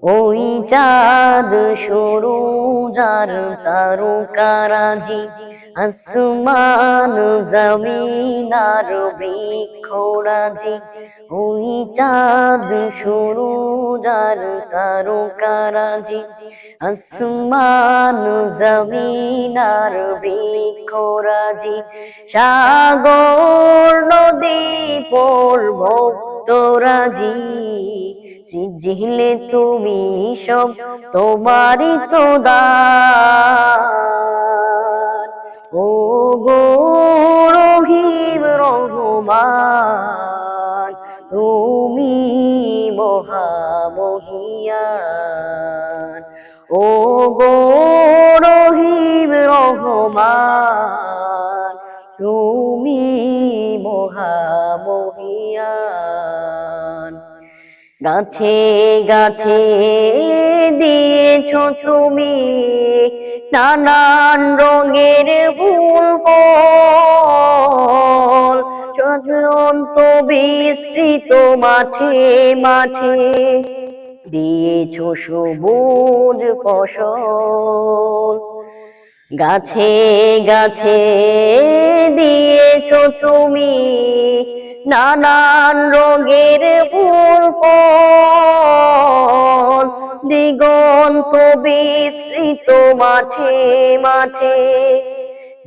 ওই চাঁদ সরু যার তারকারাজি, আসমান জমিন আর বৃক্ষরাজি। ওই চাঁদ সরু যার তারকারাজি, আসমান জমিন আর বৃক্ষরাজি। সাগর নদী পর্বতরাজি, সৃজিলে তুমি সব তোমারই তো দান। ও গো রহিম রহমান, তুমি মহামহিয়ান। ও গো রহিম রহমান, তুমি মহামহিয়ান। গাছে গাছে দিয়েছো তুমি নানান রঙের ফুল ফল, চলন্ত বিস্তৃত মাঠে মাঠে দিয়েছো সবুজ ফসল। গাছে গাছে দিয়েছো তুমি নানান রঙের ফুল ফল, দিগন্ত বিস্তৃত মাঠে মাঠে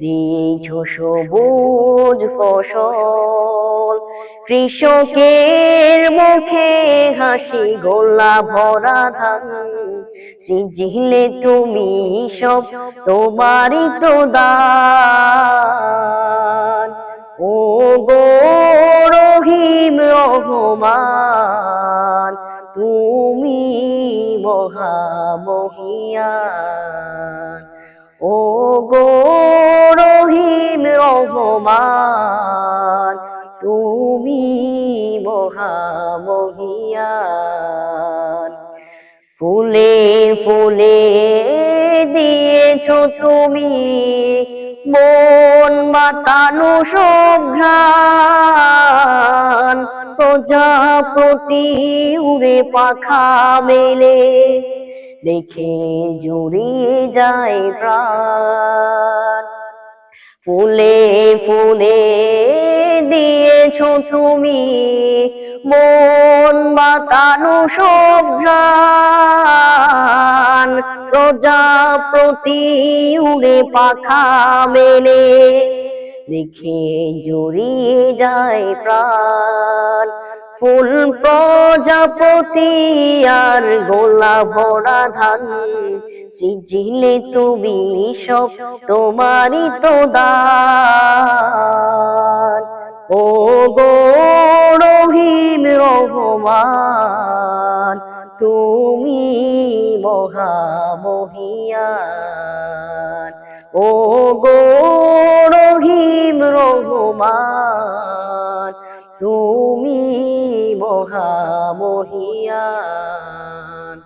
দিয়েছো সবুজ ফসল। কৃষকের মুখে হাসি, গোলা ভরা ধান, সৃজিলে তুমি সব তোমারই তো দান। ও গো রহিম রহমান, তুমি মহামহিয়ান। ও গো রহিম রহমান, তুমি মহামহিয়ান। ফুলে ফুলে দিয়েছো তুমি মন মাতানো সব ঘ্রাণ, প্রজাপতি উড়ে পাখা মেলে দেখে জুড়িয়ে যায় প্রাণ। ফুলে ফুলে দিয়েছো তুমি মন মাতানো সব ঘ্রাণ, প্রজাপতি উড়ে পাখা মেলে দেখে জুড়িয়ে যায় প্রাণ। ফুল প্রজাপতি আর গোলা ভরা ধান, সৃজিলে তুমি সব তোমারই তো দান। ও গো রহিম রহমান, তুমি মহামহিয়ান। ও গো রহিম রহমান, তুমি মহামহিয়ান।